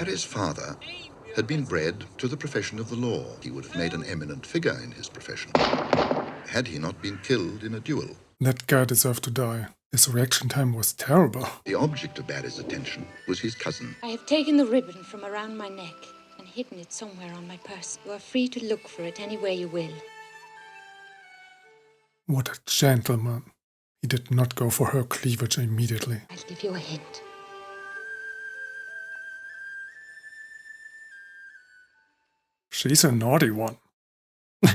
Barry's father had been bred to the profession of the law. He would have made an eminent figure in his profession had he not been killed in a duel. That guy deserved to die. His reaction time was terrible. The object of Barry's attention was his cousin. I have taken the ribbon from around my neck and hidden it somewhere on my purse. You are free to look for it anywhere you will. What a gentleman. He did not go for her cleavage immediately. I'll give you a hint. She's a naughty one. I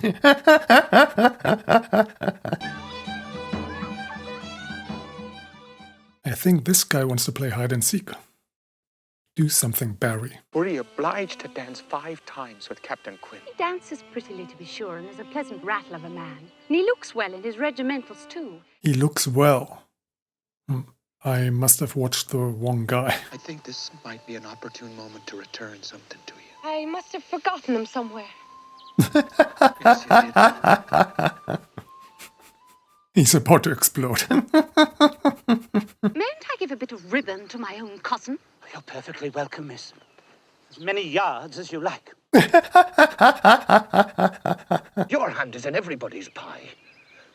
think this guy wants to play hide and seek. Do something, Barry. Were you obliged to dance 5 times with Captain Quinn? He dances prettily, to be sure, and is a pleasant rattle of a man. And he looks well in his regimentals, too. He looks well. I must have watched the wrong guy. I think this might be an opportune moment to return something to you. I must have forgotten them somewhere. Yes, you did. He's about to explode. Mayn't I give a bit of ribbon to my own cousin? You're perfectly welcome, miss. As many yards as you like. Your hand is in everybody's pie.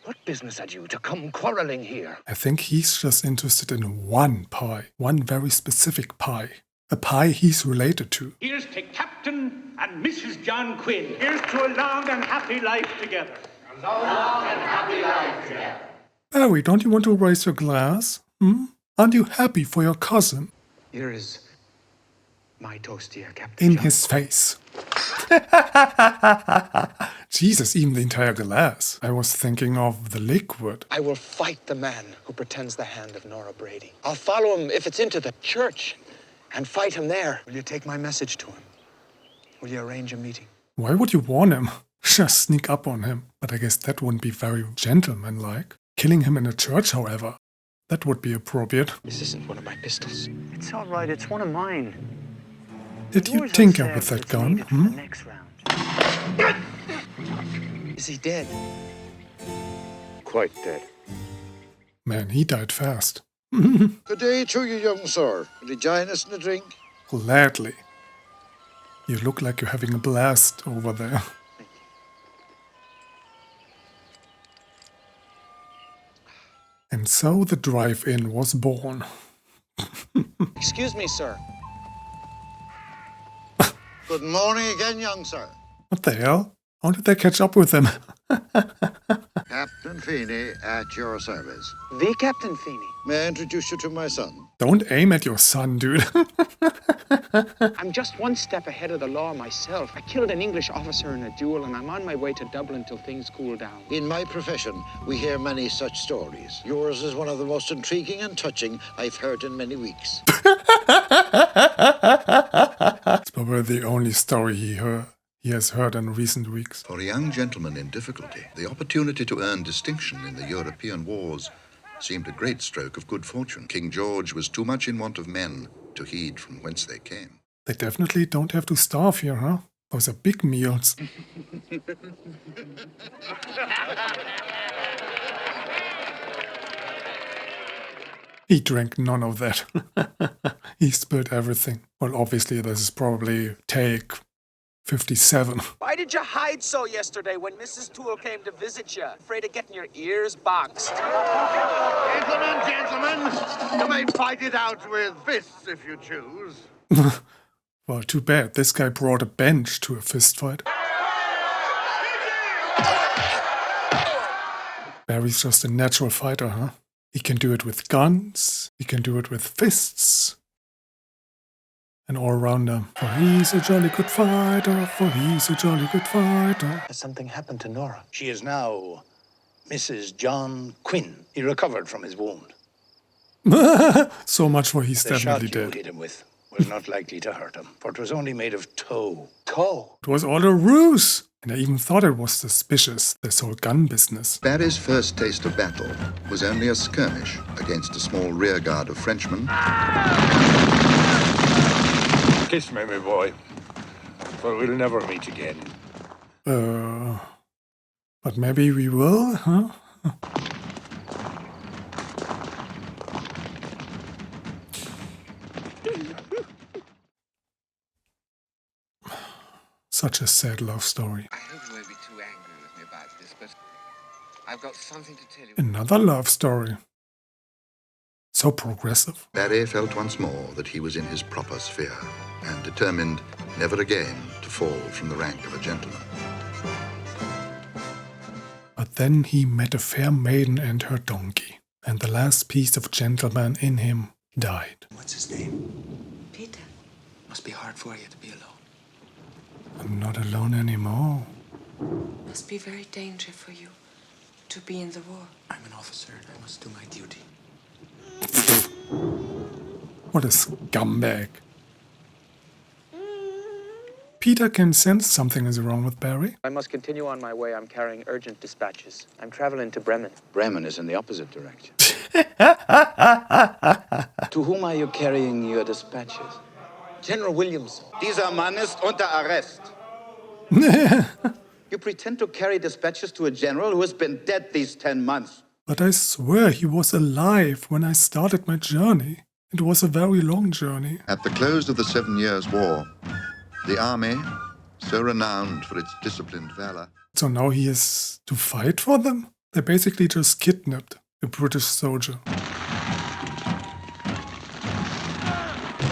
What business had you to come quarrelling here? I think he's just interested in one pie. One very specific pie. A pie he's related to. Here's to Captain and Mrs. John Quinn. Here's to a long and happy life together. A long and happy life together. Barry, don't you want to raise your glass? Aren't you happy for your cousin? Here is my toast to you, Captain. In John. his face. Jesus, even the entire glass. I was thinking of the liquid. I will fight the man who pretends the hand of Nora Brady. I'll follow him if it's into the church and fight him there. Will you take my message to him? Will you arrange a meeting? Why would you warn him? Just sneak up on him. But I guess that wouldn't be very gentlemanlike. Killing him in a church, however, that would be appropriate. This isn't one of my pistols. It's all right, it's one of mine. Did you tinker with that gun? The next round. Is he dead? Quite dead. Man, he died fast. Good day to you, young sir. Will you join us in a drink? Gladly. You look like you're having a blast over there. And so the drive-in was born. Excuse me, sir. Good morning again, young sir. What the hell? How did they catch up with him? Captain Feeney at your service. The Captain Feeney. May I introduce you to my son? Don't aim at your son, dude. I'm just one step ahead of the law myself. I killed an English officer in a duel, and I'm on my way to Dublin till things cool down. In my profession, we hear many such stories. Yours is one of the most intriguing and touching I've heard in many weeks. It's probably the only story he has heard in recent weeks. For a young gentleman in difficulty, the opportunity to earn distinction in the European wars seemed a great stroke of good fortune. King George was too much in want of men to heed from whence they came. They definitely don't have to starve here, huh? Those are big meals. He drank none of that. He spilled everything. Well, obviously this is probably take 57. Why did you hide so yesterday when Mrs. Toole came to visit you? Afraid of getting your ears boxed. Gentlemen, you may fight it out with fists if you choose. Well, too bad. This guy brought a bench to a fist fight. Barry's just a natural fighter, huh? He can do it with guns. He can do it with fists. An all-rounder. For he's a jolly good fighter. For he's a jolly good fighter. Has something happened to Nora? She is now Mrs. John Quinn. He recovered from his wound. So much for he's The shot definitely you dead. hit him with was not likely to hurt him, for it was only made of tow. Tow? It was all a ruse. And I even thought it was suspicious, this whole gun business. Barry's first taste of battle was only a skirmish against a small rearguard of Frenchmen. Kiss me, my boy, for we'll never meet again. But maybe we will, huh? Such a sad love story. I hope you won't be too angry with me about this, but I've got something to tell you. Another love story. So progressive. Barry felt once more that he was in his proper sphere and determined never again to fall from the rank of a gentleman. But then he met a fair maiden and her donkey, and the last piece of gentleman in him died. What's his name? Peter. Must be hard for you to be alone. I'm not alone anymore. Must be very dangerous for you to be in the war. I'm an officer and I must do my duty. What a scumbag. Peter can sense something is wrong with Barry. I must continue on my way. I'm carrying urgent dispatches. I'm traveling to Bremen. Bremen is in the opposite direction. To whom are you carrying your dispatches? General Williams. Dieser Mann ist unter Arrest. You pretend to carry dispatches to a general who has been dead these 10 months. But I swear he was alive when I started my journey. It was a very long journey. At the close of the 7 Years' War, the army, so renowned for its disciplined valor... So now he has to fight for them? They basically just kidnapped a British soldier.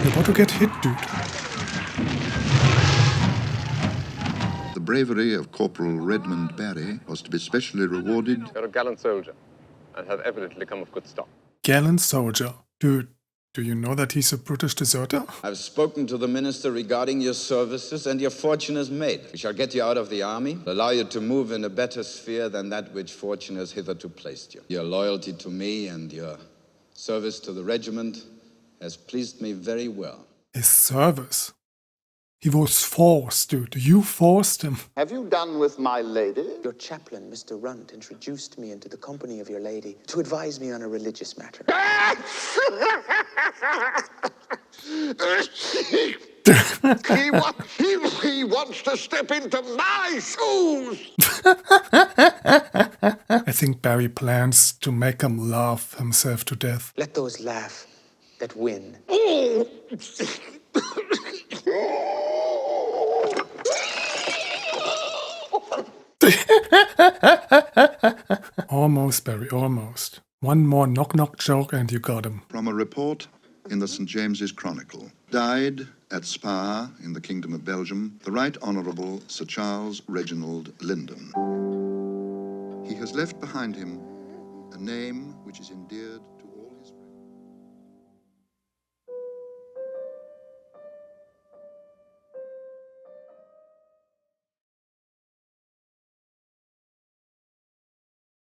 You're about to get hit, dude. The bravery of Corporal Redmond Barry was to be specially rewarded. You're a gallant soldier, and have evidently come of good stock. Gallant soldier. Dude, do you know that he's a British deserter? I've spoken to the minister regarding your services, and your fortune is made. We shall get you out of the army, allow you to move in a better sphere than that which fortune has hitherto placed you. Your loyalty to me and your service to the regiment has pleased me very well. His service? He was forced, dude. You forced him. Have you done with my lady? Your chaplain, Mr. Runt, introduced me into the company of your lady to advise me on a religious matter. He wants to step into my shoes! I think Barry plans to make him laugh himself to death. Let those laugh that win. Almost, Barry, almost. One more knock-knock joke and you got him. From a report in the St. James's Chronicle. Died at Spa in the Kingdom of Belgium, the Right Honourable Sir Charles Reginald Lyndon. He has left behind him a name which is endeared